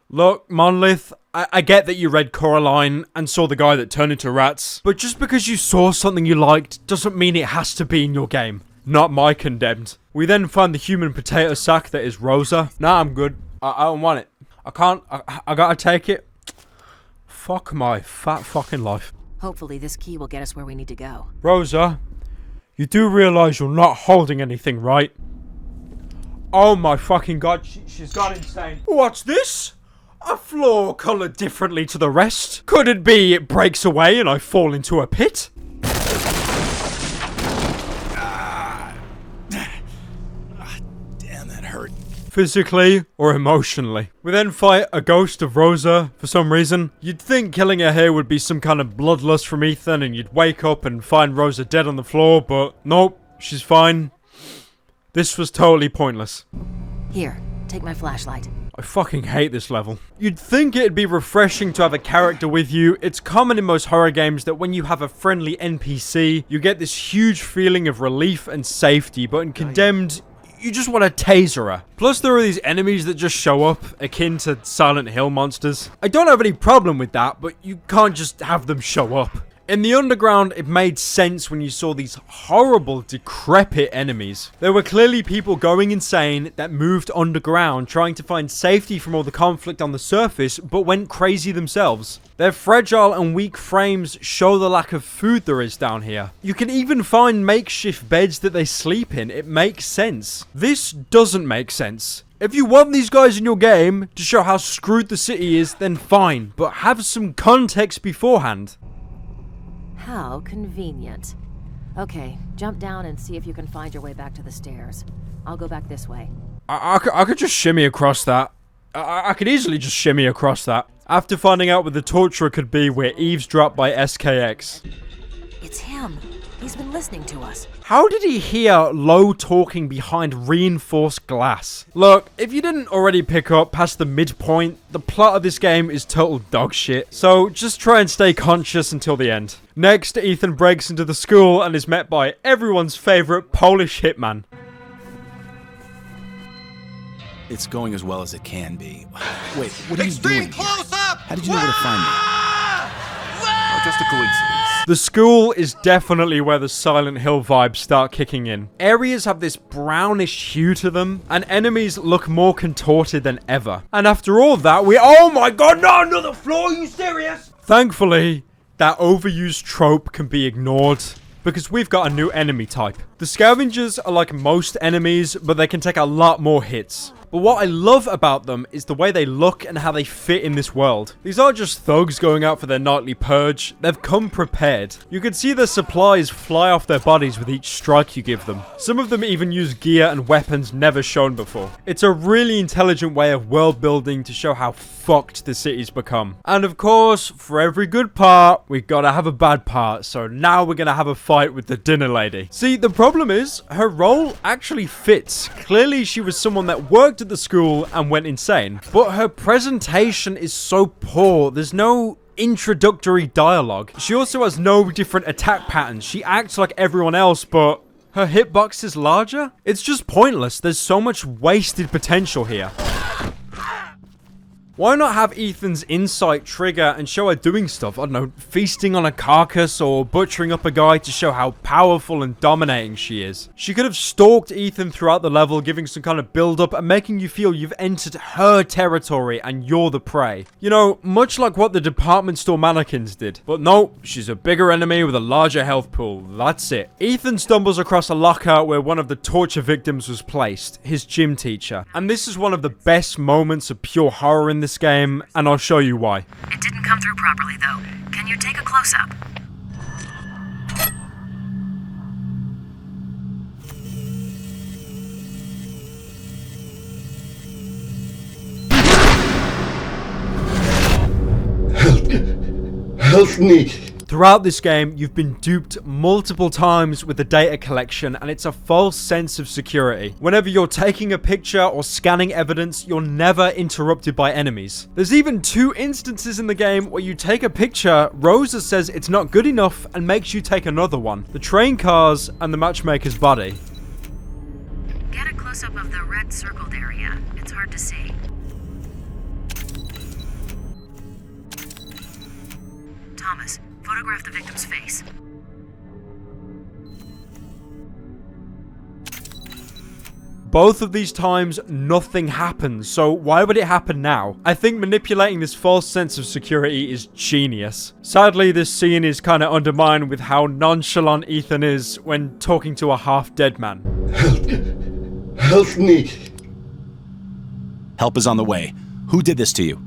Look, Monolith, I get that you read Coraline and saw the guy that turned into rats, but just because you saw something you liked doesn't mean it has to be in your game. Not my Condemned. We then find the human potato sack that is Rosa. Nah, I'm good. I don't want it. I can't. I gotta take it. Fuck my fat fucking life. Hopefully this key will get us where we need to go. Rosa, you do realize you're not holding anything, right? Oh my fucking god, she's gone insane. What's this? A floor coloured differently to the rest? Could it be it breaks away and I fall into a pit? Damn, that hurt. Physically or emotionally. We then fight a ghost of Rosa for some reason. You'd think killing her here would be some kind of bloodlust from Ethan and you'd wake up and find Rosa dead on the floor, but nope, she's fine. This was totally pointless. Here, take my flashlight. I fucking hate this level. You'd think it'd be refreshing to have a character with you. It's common in most horror games that when you have a friendly NPC, you get this huge feeling of relief and safety, but in Condemned, you just want to taser her. Plus, there are these enemies that just show up, akin to Silent Hill monsters. I don't have any problem with that, but you can't just have them show up. In the underground, it made sense when you saw these horrible, decrepit enemies. There were clearly people going insane that moved underground, trying to find safety from all the conflict on the surface, but went crazy themselves. Their fragile and weak frames show the lack of food there is down here. You can even find makeshift beds that they sleep in. It makes sense. This doesn't make sense. If you want these guys in your game to show how screwed the city is, then fine, but have some context beforehand. How convenient. Okay, jump down and see if you can find your way back to the stairs. I'll go back this way. I could just shimmy across that. I could easily just shimmy across that. After finding out where the torturer could be, we're eavesdropped by SKX. It's him. He's been listening to us. How did he hear low talking behind reinforced glass? Look, if you didn't already pick up past the midpoint, the plot of this game is total dog shit. So just try and stay conscious until the end. Next, Ethan breaks into the school and is met by everyone's favorite Polish hitman. It's going as well as it can be. Wait, what are you doing? Close up! How did you know where to find me? Oh, just a coincidence. The school is definitely where the Silent Hill vibes start kicking in. Areas have this brownish hue to them, and enemies look more contorted than ever. And after all that, oh my god, no, another floor, are you serious? Thankfully, that overused trope can be ignored, because we've got a new enemy type. The scavengers are like most enemies, but they can take a lot more hits. But what I love about them is the way they look and how they fit in this world. These aren't just thugs going out for their nightly purge, they've come prepared. You can see their supplies fly off their bodies with each strike you give them. Some of them even use gear and weapons never shown before. It's a really intelligent way of world building to show how fucked the city's become. And of course, for every good part, we gotta have a bad part, so now we're gonna have a fight with the dinner lady. See, the problem is, her role actually fits. Clearly she was someone that worked at the school and went insane, but her presentation is so poor. There's no introductory dialogue. She also has no different attack patterns. She acts like everyone else, but her hitbox is larger. It's just pointless. There's so much wasted potential here. Why not have Ethan's insight trigger and show her doing stuff? I don't know, feasting on a carcass or butchering up a guy to show how powerful and dominating she is. She could have stalked Ethan throughout the level, giving some kind of build-up and making you feel you've entered her territory and you're the prey. You know, much like what the department store mannequins did. But no, she's a bigger enemy with a larger health pool. That's it. Ethan stumbles across a locker where one of the torture victims was placed, his gym teacher. And this is one of the best moments of pure horror in this game, and I'll show you why. It didn't come through properly, though. Can you take a close-up? Help me. Throughout this game, you've been duped multiple times with the data collection, and it's a false sense of security. Whenever you're taking a picture or scanning evidence, you're never interrupted by enemies. There's even 2 instances in the game where you take a picture, Rosa says it's not good enough and makes you take another one. The train cars and the matchmaker's body. Get a close-up of the red circled area. It's hard to see. Thomas, photograph the victim's face. Both of these times, nothing happens, so why would it happen now? I think manipulating this false sense of security is genius. Sadly, this scene is kind of undermined with how nonchalant Ethan is when talking to a half-dead man. Help me. Help is on the way. Who did this to you?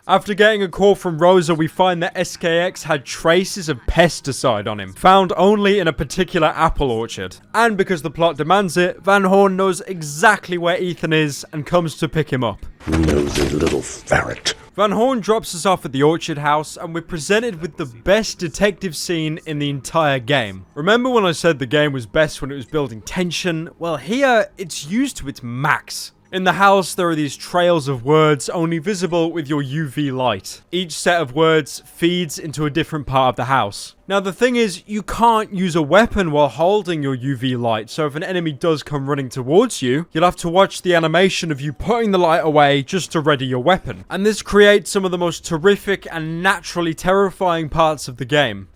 After getting a call from Rosa, we find that SKX had traces of pesticide on him, found only in a particular apple orchard. And because the plot demands it, Van Horn knows exactly where Ethan is and comes to pick him up. Nosy little ferret. Van Horn drops us off at the orchard house, and we're presented with the best detective scene in the entire game. Remember when I said the game was best when it was building tension? Well, here, it's used to its max. In the house, there are these trails of words only visible with your UV light. Each set of words feeds into a different part of the house. Now, the thing is, you can't use a weapon while holding your UV light, so if an enemy does come running towards you, you'll have to watch the animation of you putting the light away just to ready your weapon. And this creates some of the most terrific and naturally terrifying parts of the game.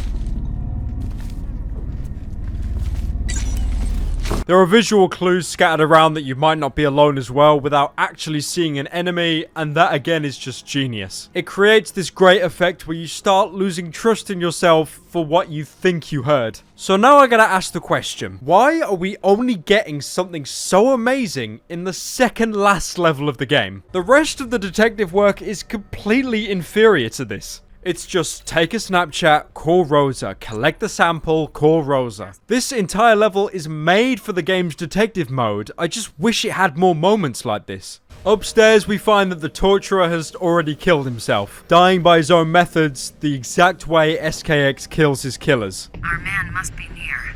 There are visual clues scattered around that you might not be alone as well without actually seeing an enemy, and that again is just genius. It creates this great effect where you start losing trust in yourself for what you think you heard. So now I gotta ask the question, why are we only getting something so amazing in the second last level of the game? The rest of the detective work is completely inferior to this. It's just take a Snapchat, call Rosa, collect the sample, call Rosa. This entire level is made for the game's detective mode. I just wish it had more moments like this. Upstairs, we find that the torturer has already killed himself, dying by his own methods, the exact way SKX kills his killers. Our man must be near.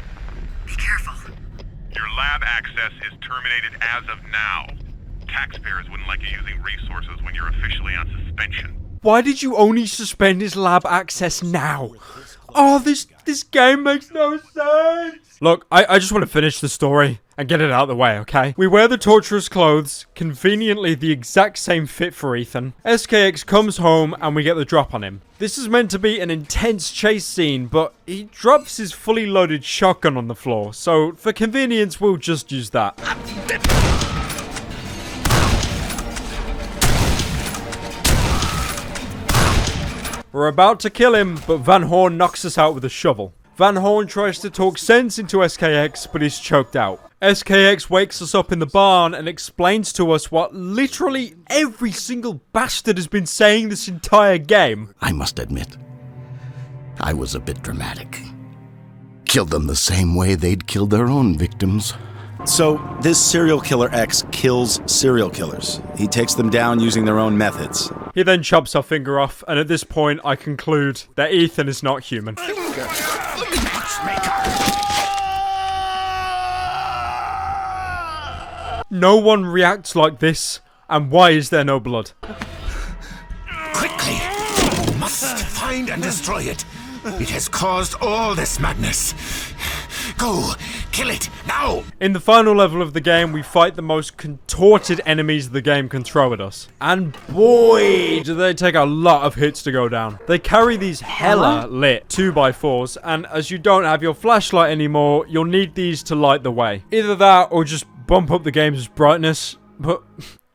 Be careful. Your lab access is terminated as of now. Taxpayers wouldn't like you using resources when you're officially on suspension. Why did you only suspend his lab access now? Oh, this game makes no sense. Look, I just want to finish the story and get it out of the way, okay? We wear the torturer's clothes, conveniently the exact same fit for Ethan. SKX comes home and we get the drop on him. This is meant to be an intense chase scene, but he drops his fully loaded shotgun on the floor, so for convenience, we'll just use that. We're about to kill him, but Van Horn knocks us out with a shovel. Van Horn tries to talk sense into SKX, but he's choked out. SKX wakes us up in the barn and explains to us what literally every single bastard has been saying this entire game. I must admit, I was a bit dramatic. Killed them the same way they'd killed their own victims. So, this serial killer X kills serial killers. He takes them down using their own methods. He then chops our finger off, and at this point, I conclude that Ethan is not human. No one reacts like this, and why is there no blood? Quickly! You must find and destroy it. It has caused all this madness. Go! Kill it! Now! In the final level of the game, we fight the most contorted enemies the game can throw at us. And boy, do they take a lot of hits to go down. They carry these hella lit 2x4s, and as you don't have your flashlight anymore, you'll need these to light the way. Either that, or just bump up the game's brightness, but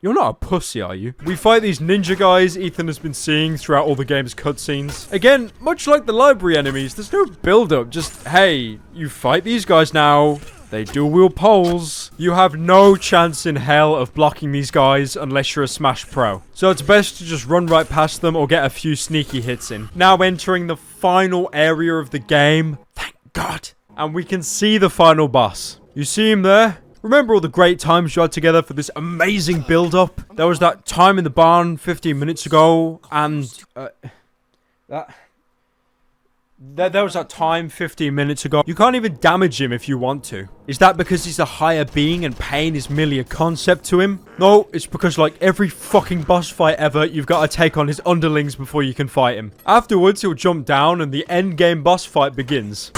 you're not a pussy, are you? We fight these ninja guys Ethan has been seeing throughout all the game's cutscenes. Again, much like the library enemies, there's no build-up, just, hey, you fight these guys now, they dual-wield poles. You have no chance in hell of blocking these guys unless you're a Smash Pro. So it's best to just run right past them or get a few sneaky hits in. Now entering the final area of the game, thank God. And we can see the final boss. You see him there? Remember all the great times you had together for this amazing build-up? There was that time in the barn 15 minutes ago, and there was that time 15 minutes ago. You can't even damage him if you want to. Is that because he's a higher being and pain is merely a concept to him? No, it's because like every fucking boss fight ever, you've got to take on his underlings before you can fight him. Afterwards, he'll jump down and the end game boss fight begins.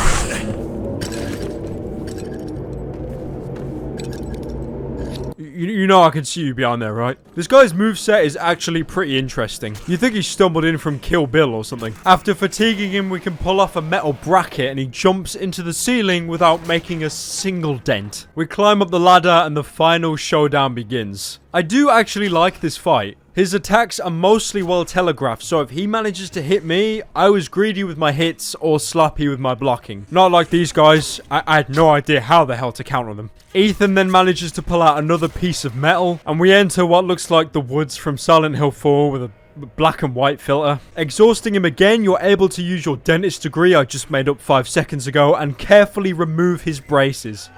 You know I can see you behind there, right? This guy's moveset is actually pretty interesting. You think he stumbled in from Kill Bill or something. After fatiguing him, we can pull off a metal bracket and he jumps into the ceiling without making a single dent. We climb up the ladder and the final showdown begins. I do actually like this fight. His attacks are mostly well telegraphed, so if he manages to hit me, I was greedy with my hits or sloppy with my blocking. Not like these guys, I had no idea how the hell to counter them. Ethan then manages to pull out another piece of metal, and we enter what looks like the woods from Silent Hill 4 with a black and white filter. Exhausting him again, you're able to use your dentist degree I just made up 5 seconds ago and carefully remove his braces.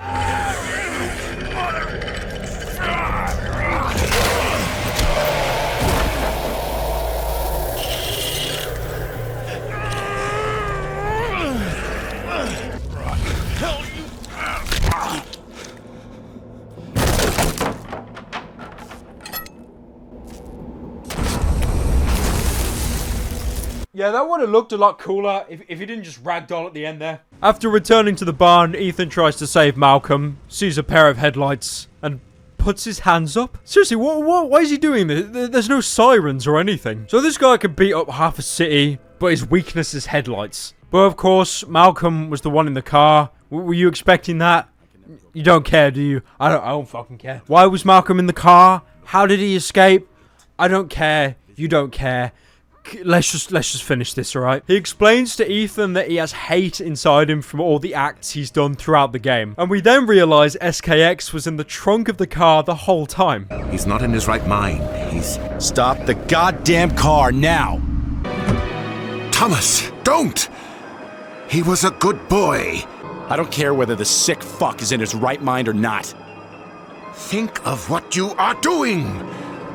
Yeah, that would have looked a lot cooler if he didn't just ragdoll at the end there. After returning to the barn, Ethan tries to save Malcolm, sees a pair of headlights, and puts his hands up. Seriously, why is he doing this? There's no sirens or anything. So this guy could beat up half a city, but his weakness is headlights. But of course, Malcolm was the one in the car. Were you expecting that? You don't care, do you? I don't fucking care. Why was Malcolm in the car? How did he escape? I don't care. You don't care. Let's just finish this, alright? He explains to Ethan that he has hate inside him from all the acts he's done throughout the game. And we then realize SKX was in the trunk of the car the whole time. He's not in his right mind. He's... Stop the goddamn car now! Thomas, don't! He was a good boy. I don't care whether the sick fuck is in his right mind or not. Think of what you are doing.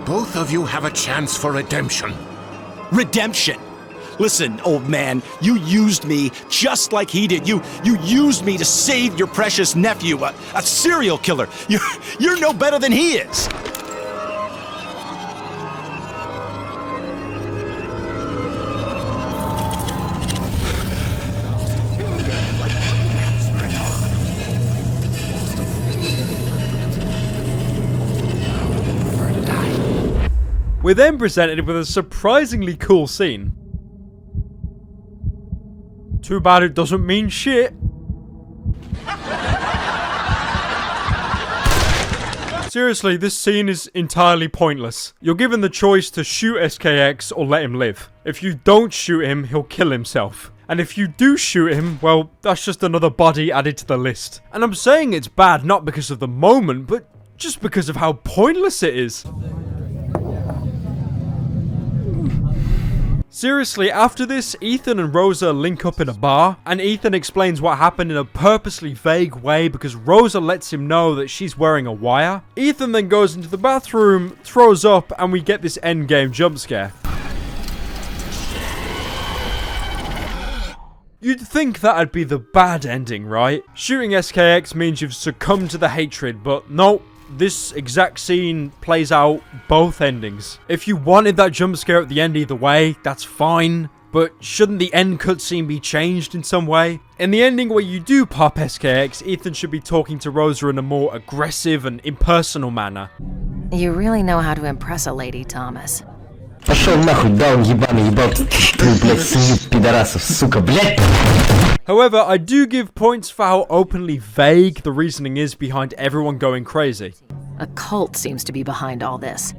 Both of you have a chance for redemption. Redemption? Listen, old man, you used me just like he did. You used me to save your precious nephew, a serial killer. You're no better than he is. We're then presented with a surprisingly cool scene. Too bad it doesn't mean shit. Seriously, this scene is entirely pointless. You're given the choice to shoot SKX or let him live. If you don't shoot him, he'll kill himself. And if you do shoot him, well, that's just another body added to the list. And I'm saying it's bad not because of the moment, but just because of how pointless it is. Seriously, after this, Ethan and Rosa link up in a bar, and Ethan explains what happened in a purposely vague way because Rosa lets him know that she's wearing a wire. Ethan then goes into the bathroom, throws up, and we get this endgame jump scare. You'd think that'd be the bad ending, right? Shooting SKX means you've succumbed to the hatred, but nope. This exact scene plays out both endings. If you wanted that jump scare at the end either way, that's fine. But shouldn't the end cutscene be changed in some way? In the ending where you do pop SKX, Ethan should be talking to Rosa in a more aggressive and impersonal manner. You really know how to impress a lady, Thomas. However, I do give points for how openly vague the reasoning is behind everyone going crazy. A cult seems to be behind all this.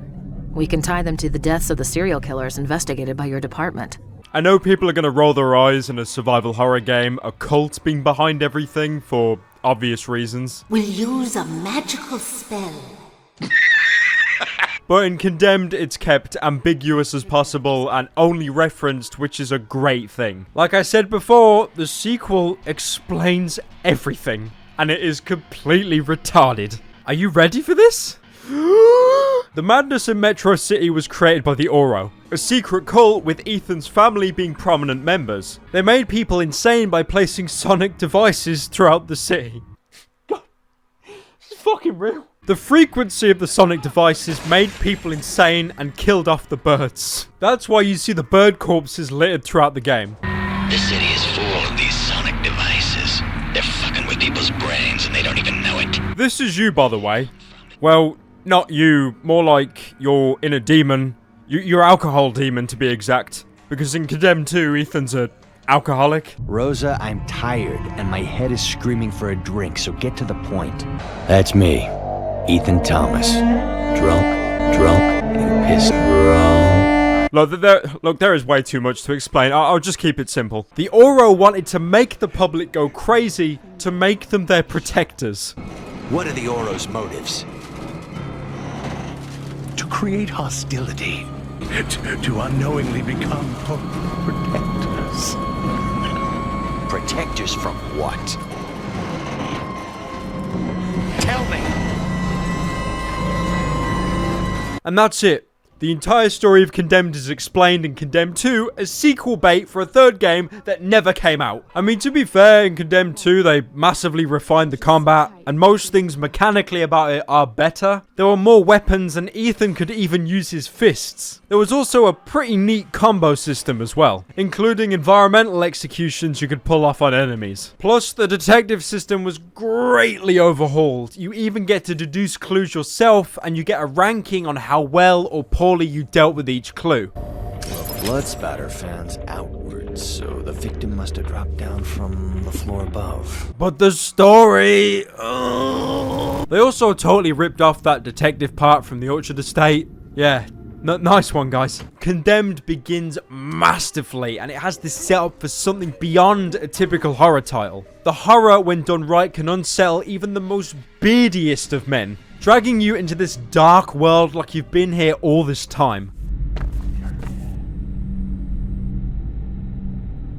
We can tie them to the deaths of the serial killers investigated by your department. I know people are going to roll their eyes in a survival horror game, a cult being behind everything for obvious reasons. We'll use a magical spell. But in Condemned, it's kept ambiguous as possible and only referenced, which is a great thing. Like I said before, the sequel explains everything, and it is completely retarded. Are you ready for this? The madness in Metro City was created by the Oro, a secret cult with Ethan's family being prominent members. They made people insane by placing sonic devices throughout the city. God, this is fucking real. The frequency of the sonic devices made people insane and killed off the birds. That's why you see the bird corpses littered throughout the game. The city is full of these sonic devices. They're fucking with people's brains and they don't even know it. This is you, by the way. Well, not you, more like your inner demon. Your alcohol demon, to be exact. Because in Condemned 2, Ethan's a alcoholic. Rosa, I'm tired and my head is screaming for a drink, so get to the point. That's me. Ethan Thomas. Drunk, and pissed wrong. Look, there is way too much to explain. I'll just keep it simple. The Oro wanted to make the public go crazy to make them their protectors. What are the Oro's motives? To create hostility. To unknowingly become protectors. Protectors from what? Tell me! And that's it. The entire story of Condemned is explained in Condemned 2 as sequel bait for a third game that never came out. I mean, to be fair, in Condemned 2 they massively refined the combat, and most things mechanically about it are better. There were more weapons and Ethan could even use his fists. There was also a pretty neat combo system as well, including environmental executions you could pull off on enemies. Plus, the detective system was greatly overhauled. You even get to deduce clues yourself, and you get a ranking on how well or poorly you dealt with each clue. Well, blood spatter fans outwards, so the victim must have dropped down from the floor above. But the story... They also totally ripped off that detective part from the Orchard Estate. Yeah, nice one, guys. Condemned begins masterfully, and it has this setup for something beyond a typical horror title. The horror, when done right, can unsettle even the most beardiest of men, dragging you into this dark world like you've been here all this time.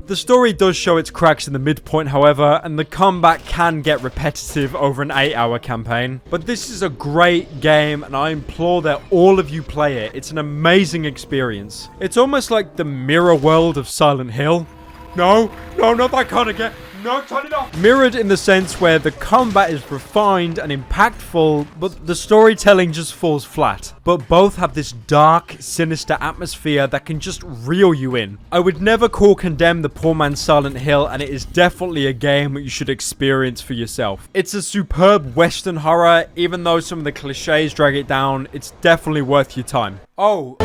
The story does show its cracks in the midpoint, however, and the combat can get repetitive over an 8-hour campaign. But this is a great game, and I implore that all of you play it. It's an amazing experience. It's almost like the mirror world of Silent Hill. No, not that kind of game. No, turn it off. Mirrored in the sense where the combat is refined and impactful, but the storytelling just falls flat. But both have this dark, sinister atmosphere that can just reel you in. I would never condemn the poor man's Silent Hill, and it is definitely a game that you should experience for yourself. It's a superb Western horror, even though some of the cliches drag it down, it's definitely worth your time. Oh.